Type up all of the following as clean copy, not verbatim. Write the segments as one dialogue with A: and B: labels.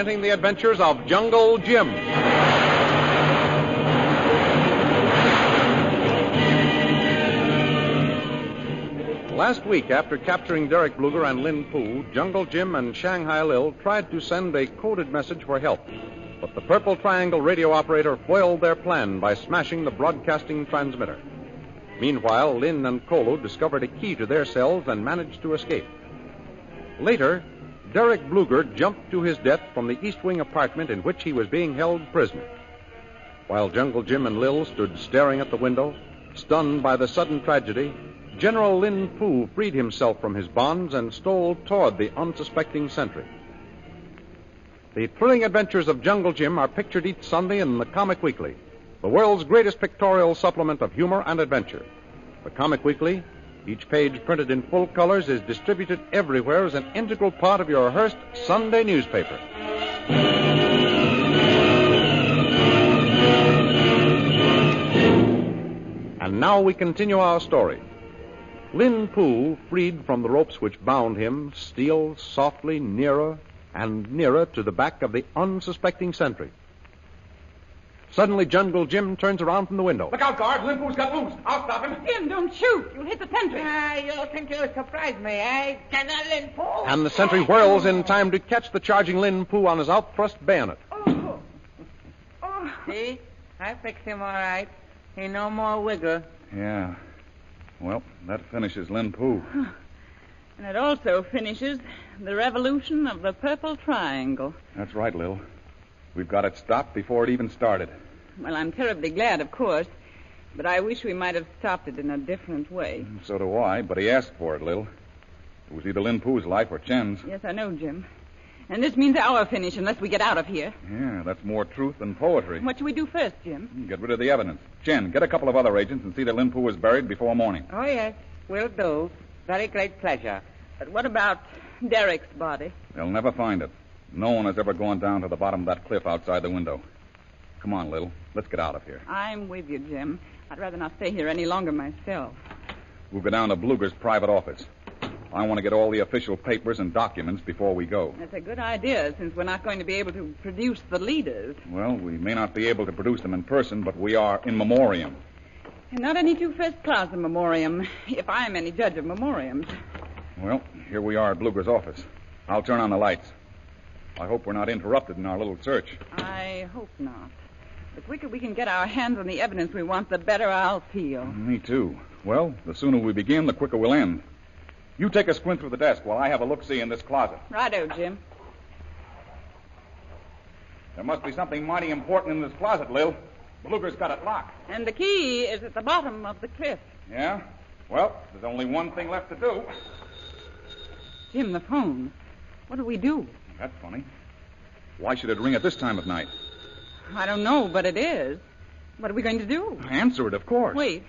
A: presenting the adventures of Jungle Jim. Last week, after capturing Derek Bluger and Lin Poo, Jungle Jim and Shanghai Lil tried to send a coded message for help. But the Purple Triangle radio operator foiled their plan by smashing the broadcasting transmitter. Meanwhile, Lin and Kolu discovered a key to their cells and managed to escape. Later, Derek Bluger jumped to his death from the East Wing apartment in which he was being held prisoner. While Jungle Jim and Lil stood staring at the window, stunned by the sudden tragedy, General Lin Poo freed himself from his bonds and stole toward the unsuspecting sentry. The thrilling adventures of Jungle Jim are pictured each Sunday in the Comic Weekly, the world's greatest pictorial supplement of humor and adventure. The Comic Weekly, each page printed in full colors, is distributed everywhere as an integral part of your Hearst Sunday newspaper. And now we continue our story. Lin Poo, freed from the ropes which bound him, steals softly nearer and nearer to the back of the unsuspecting sentry. Suddenly, Jungle Jim turns around from the window.
B: Look out, guard. Lin Poo's got loose. I'll stop him.
C: Jim, don't shoot. You'll hit the sentry.
D: You think you'll surprise me, eh? General Lin Poo?
A: And the sentry whirls in time to catch the charging Lin Poo on his outthrust bayonet.
C: Oh.
D: See? I fixed him all right. He no more wiggle.
B: Yeah. Well, that finishes Lin Poo.
C: And it also finishes the revolution of the Purple Triangle.
B: That's right, Lil. We've got it stopped before it even started.
C: Well, I'm terribly glad, of course, but I wish we might have stopped it in a different way.
B: So do I, but he asked for it, Lil. It was either Lin Poo's life or Chen's.
C: Yes, I know, Jim. And this means our finish unless we get out of here.
B: Yeah, that's more truth than poetry.
C: What should we do first, Jim?
B: Get rid of the evidence. Chen, get a couple of other agents and see that Lin Poo is buried before morning.
D: Oh, yes. Will do. Very great pleasure.
C: But what about Derek's body?
B: They'll never find it. No one has ever gone down to the bottom of that cliff outside the window. Come on, Lil. Let's get out of here.
C: I'm with you, Jim. I'd rather not stay here any longer myself.
B: We'll go down to Bluger's private office. I want to get all the official papers and documents before we go.
C: That's a good idea, since we're not going to be able to produce the leaders.
B: Well, we may not be able to produce them in person, but we are in memoriam.
C: And not any too first-class a memoriam, if I'm any judge of memoriams.
B: Well, here we are at Bluger's office. I'll turn on the lights. I hope we're not interrupted in our little search.
C: I hope not. The quicker we can get our hands on the evidence we want, the better I'll feel.
B: Me too. Well, the sooner we begin, the quicker we'll end. You take a squint through the desk while I have a look-see in this closet.
C: Righto, Jim.
B: There must be something mighty important in this closet, Lil. Bluger's got it locked.
C: And the key is at the bottom of the cliff.
B: Yeah? Well, there's only one thing left to do.
C: Jim, the phone. What do we do?
B: That's funny. Why should it ring at this time of night?
C: I don't know, but it is. What are we going to do?
B: Answer it, of course.
C: Wait.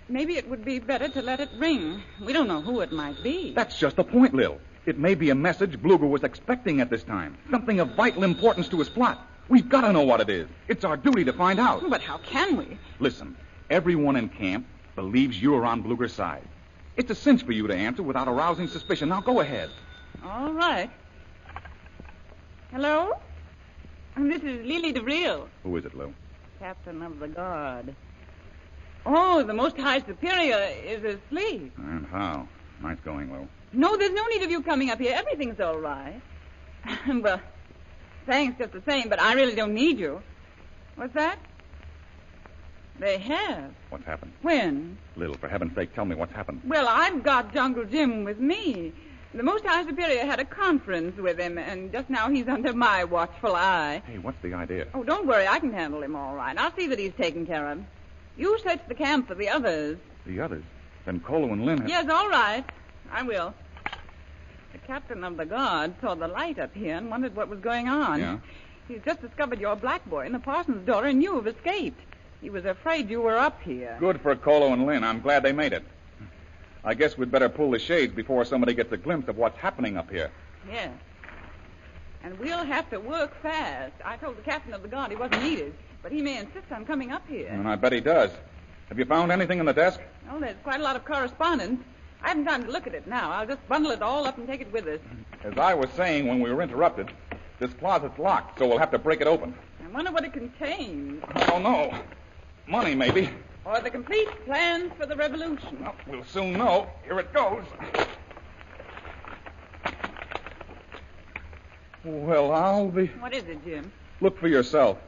C: Maybe it would be better to let it ring. We don't know who it might be.
B: That's just the point, Lil. It may be a message Bluger was expecting at this time. Something of vital importance to his plot. We've got to know what it is. It's our duty to find out.
C: But how can we?
B: Listen, everyone in camp believes you're on Bluger's side. It's a cinch for you to answer without arousing suspicion. Now go ahead.
C: All right. Hello? This is Lily DeVril.
B: Who is it, Lil?
C: Captain of the Guard. Oh, the Most High Superior is asleep.
B: And how? Nice going, Lil.
C: No, there's no need of you coming up here. Everything's all right. Well, thanks just the same, but I really don't need you. What's that? They have.
B: What's happened?
C: When?
B: Lil, for heaven's sake, tell me what's happened.
C: Well, I've got Jungle Jim with me. The Most High Superior had a conference with him, and just now he's under my watchful eye.
B: Hey, what's the idea?
C: Oh, don't worry. I can handle him all right. I'll see that he's taken care of. You search the camp for the others.
B: The others? Then Kolu and Lin have...
C: Yes, all right. I will. The captain of the guard saw the light up here and wondered what was going on.
B: Yeah?
C: He's just discovered your black boy in the parson's door, and you have escaped. He was afraid you were up here.
B: Good for Kolu and Lin. I'm glad they made it. I guess we'd better pull the shades before somebody gets a glimpse of what's happening up here.
C: Yes. And we'll have to work fast. I told the captain of the guard he wasn't needed, but he may insist on coming up here.
B: And I bet he does. Have you found anything in the desk?
C: Oh, there's quite a lot of correspondence. I haven't time to look at it now. I'll just bundle it all up and take it with us.
B: As I was saying when we were interrupted, This closet's locked, so we'll have to break it open.
C: I wonder what it contains.
B: I don't know. Money, maybe.
C: Or the complete plans for the revolution.
B: Well, we'll soon know. Here it goes. Well, I'll be...
C: What is it, Jim?
B: Look for yourself.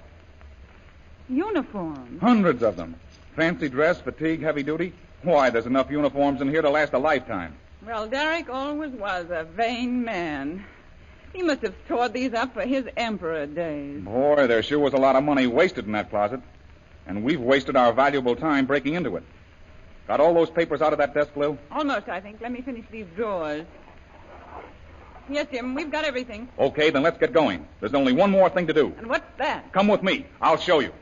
C: Uniforms.
B: Hundreds of them. Fancy dress, fatigue, heavy duty. Why, there's enough uniforms in here to last a lifetime.
C: Well, Derek always was a vain man. He must have stored these up for his emperor days.
B: Boy, there sure was a lot of money wasted in that closet. And we've wasted our valuable time breaking into it. Got all those papers out of that desk, Lil?
C: Almost, I think. Let me finish these drawers. Yes, Jim, we've got everything.
B: Okay, then let's get going. There's only one more thing to do.
C: And what's that?
B: Come with me. I'll show you.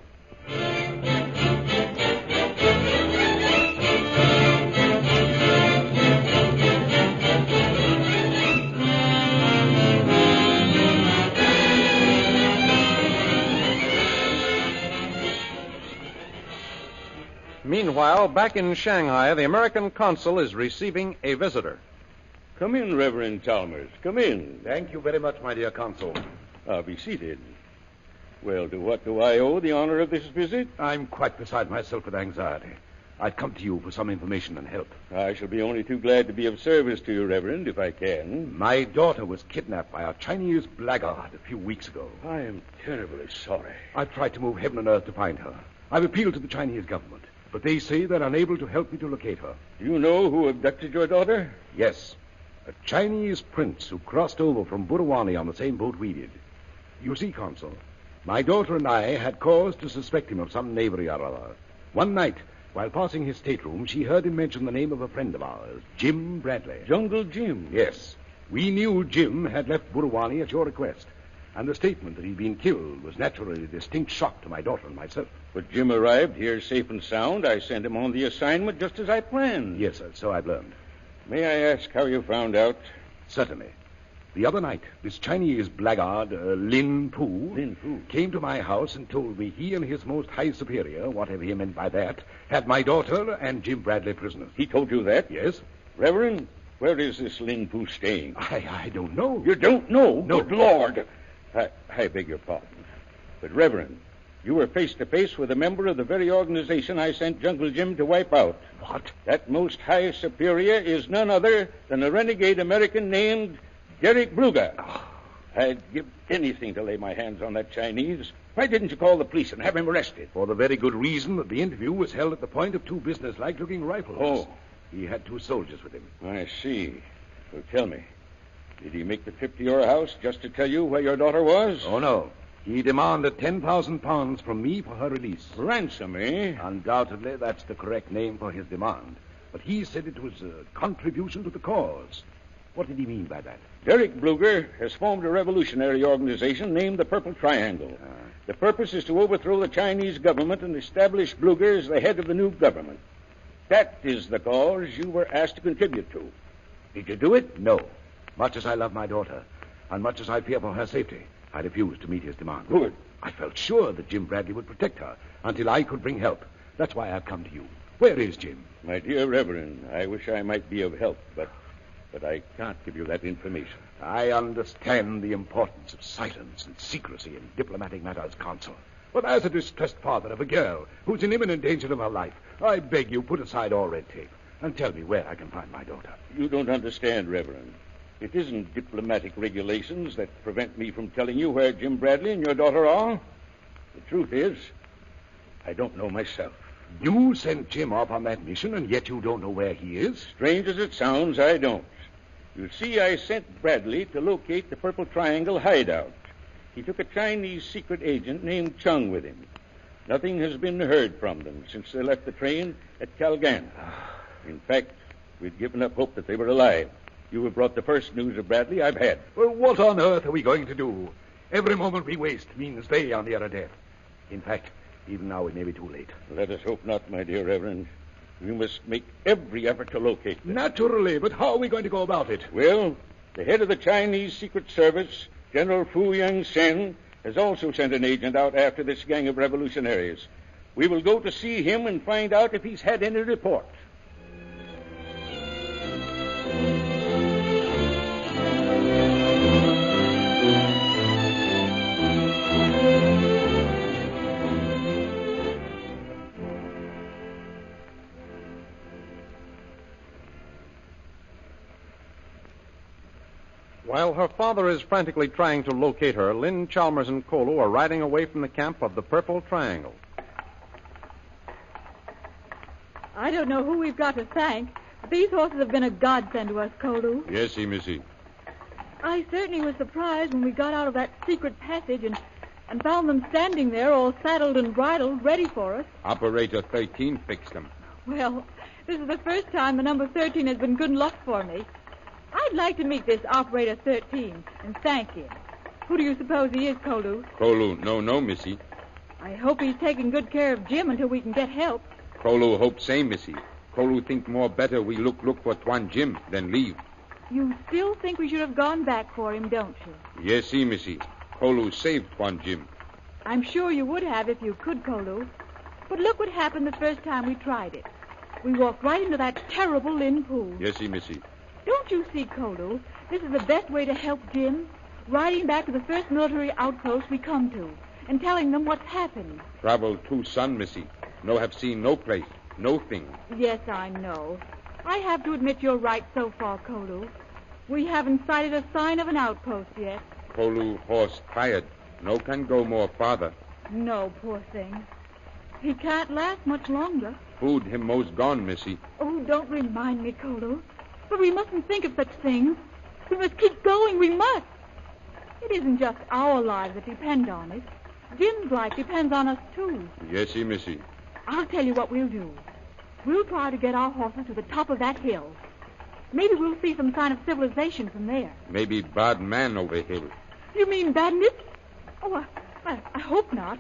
A: Meanwhile, back in Shanghai, the American consul is receiving a visitor.
E: Come in, Reverend Chalmers. Come in.
F: Thank you very much, my dear consul.
E: Be seated. Well, to what do I owe the honor of this visit?
F: I'm quite beside myself with anxiety. I'd come to you for some information and help.
E: I shall be only too glad to be of service to you, Reverend, if I can.
F: My daughter was kidnapped by a Chinese blackguard a few weeks ago.
E: I am terribly sorry.
F: I've tried to move heaven and earth to find her. I've appealed to the Chinese government, but they say they're unable to help me to locate her.
E: Do you know who abducted your daughter?
F: Yes, a Chinese prince who crossed over from Burwani on the same boat we did. You see, Consul, my daughter and I had cause to suspect him of some knavery or other. One night, while passing his stateroom, she heard him mention the name of a friend of ours, Jim Bradley.
E: Jungle Jim?
F: Yes. We knew Jim had left Burwani at your request, and the statement that he'd been killed was naturally a distinct shock to my daughter and myself.
E: But Jim arrived here safe and sound. I sent him on the assignment just as I planned.
F: Yes, sir, so I've learned.
E: May I ask how you found out?
F: Certainly. The other night, this Chinese blackguard, Lin Pu, came to my house and told me he and his most high superior, whatever he meant by that, had my daughter and Jim Bradley prisoners.
E: He told you that?
F: Yes.
E: Reverend, where is this Lin Pu staying?
F: I don't know.
E: You don't know?
F: No.
E: Good Lord. I beg your pardon. But, Reverend, you were face to face with a member of the very organization I sent Jungle Jim to wipe out.
F: What?
E: That most high superior is none other than a renegade American named Derek Bluger. I'd give anything to lay my hands on that Chinese. Why didn't you call the police and have him arrested?
F: For the very good reason that the interview was held at the point of two businesslike looking rifles.
E: Oh.
F: He had two soldiers with him.
E: I see. Well, tell me, did he make the trip to your house just to tell you where your daughter was?
F: Oh, no. He demanded 10,000 pounds from me for her release.
E: Ransom, eh?
F: Undoubtedly, that's the correct name for his demand. But he said it was a contribution to the cause. What did he mean by that?
E: Derek Bluger has formed a revolutionary organization named the Purple Triangle. The purpose is to overthrow the Chinese government and establish Bluger as the head of the new government. That is the cause you were asked to contribute to. Did you do it?
F: No. Much as I love my daughter, and much as I fear for her safety, I refused to meet his demand.
E: Good.
F: I felt sure that Jim Bradley would protect her until I could bring help. That's why I've come to you. Where is Jim?
E: My dear Reverend, I wish I might be of help, but I can't give you that information.
F: I understand the importance of silence and secrecy in diplomatic matters, Consul. But as a distressed father of a girl who's in imminent danger of her life, I beg you put aside all red tape and tell me where I can find my daughter.
E: You don't understand, Reverend. It isn't diplomatic regulations that prevent me from telling you where Jim Bradley and your daughter are. The truth is, I don't know myself.
F: You sent Jim off on that mission, and yet you don't know where he is?
E: Strange as it sounds, I don't. You see, I sent Bradley to locate the Purple Triangle hideout. He took a Chinese secret agent named Chung with him. Nothing has been heard from them since they left the train at Kalgan. In fact, we'd given up hope that they were alive. You have brought the first news of Bradley I've had.
F: Well, what on earth are we going to do? Every moment we waste means they are near a death. In fact, even now it may be too late.
E: Let us hope not, my dear Reverend. We must make every effort to locate them.
F: Naturally, but how are we going to go about it?
E: Well, the head of the Chinese Secret Service, General Fu Yangsen, has also sent an agent out after this gang of revolutionaries. We will go to see him and find out if he's had any report.
A: While her father is frantically trying to locate her, Lynn, Chalmers, and Kolu are riding away from the camp of the Purple Triangle.
G: I don't know who we've got to thank, but these horses have been a godsend to us, Kolu.
E: Yes, Missy.
G: I certainly was surprised when we got out of that secret passage and found them standing there all saddled and bridled, ready for us.
E: Operator 13 fixed them.
G: Well, this is the first time the number 13 has been good luck for me. I'd like to meet this Operator 13 and thank him. Who do you suppose he is, Kolu?
E: Kolu, no, Missy.
G: I hope he's taking good care of Jim until we can get help.
E: Kolu hope same, Missy. Kolu think more better we look for Twan Jim than leave.
G: You still think we should have gone back for him, don't you?
E: Yes, Missy. Kolu saved Twan Jim.
G: I'm sure you would have if you could, Kolu. But look what happened the first time we tried it. We walked right into that terrible Lin pool.
E: Yes, Missy.
G: Don't you see, Kolu? This is the best way to help Jim. Riding back to the first military outpost we come to and telling them what's happened.
E: Travel to Sun, Missy. No have seen no place, no thing.
G: Yes, I know. I have to admit you're right so far, Kolu. We haven't sighted a sign of an outpost yet.
E: Kolu horse tired. No can go more farther.
G: No, poor thing. He can't last much longer.
E: Food him most gone, Missy.
G: Oh, don't remind me, Kolu. But we mustn't think of such things. We must keep going. We must. It isn't just our lives that depend on it. Jim's life depends on us, too.
E: Yes, Missy.
G: I'll tell you what we'll do. We'll try to get our horses to the top of that hill. Maybe we'll see some sign of civilization from there.
E: Maybe bad man over hill.
G: You mean bandits? Oh, I hope not.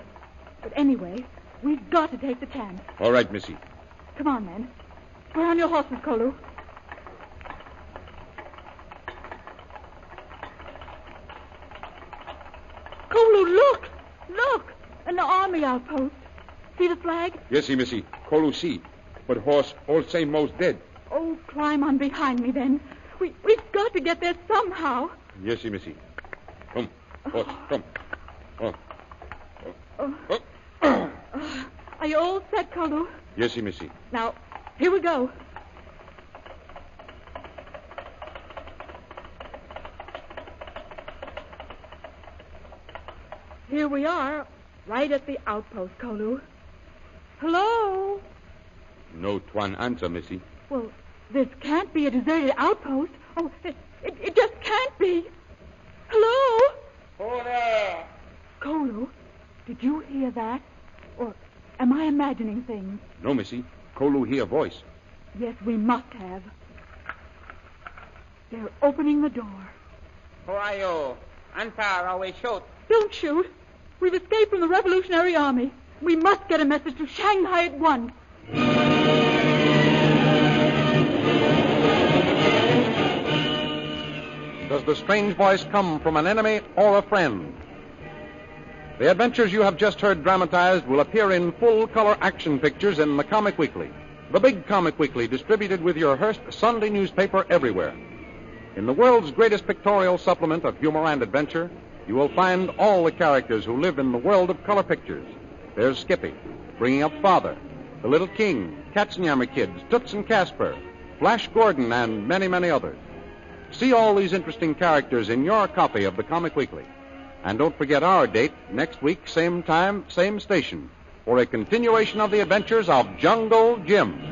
G: But anyway, we've got to take the chance.
E: All right, Missy.
G: Come on, then. Spur on your horses, Kolu. Kolu, look! Look! An army outpost. See the flag?
E: Yes, Missy. Kolu see. But horse all say most dead.
G: Oh, climb on behind me, then. We've got to get there somehow.
E: Yes, Missy. Come. Horse, come.
G: Are you all set, Kolu?
E: Yes, Missy.
G: Now, here we go. Here we are, right at the outpost, Kolu. Hello?
E: No Twan answer, Missy.
G: Well, this can't be a deserted outpost. Oh, it just can't be. Hello?
D: Who there?
G: Kolu, did you hear that? Or am I imagining things?
E: No, Missy. Kolu hear voice.
G: Yes, we must have. They're opening the door.
D: Who are you? Answer or we shoot.
G: Don't shoot. We've escaped from the Revolutionary Army. We must get a message to Shanghai at once.
A: Does the strange voice come from an enemy or a friend? The adventures you have just heard dramatized will appear in full-color action pictures in the Comic Weekly, the big Comic Weekly distributed with your Hearst Sunday newspaper everywhere. In the world's greatest pictorial supplement of humor and adventure, you will find all the characters who live in the world of color pictures. There's Skippy, bringing up Father, the Little King, Katzenjammer Kids, Toots and Casper, Flash Gordon, and many, many others. See all these interesting characters in your copy of the Comic Weekly. And don't forget our date, next week, same time, same station, for a continuation of the adventures of Jungle Jim.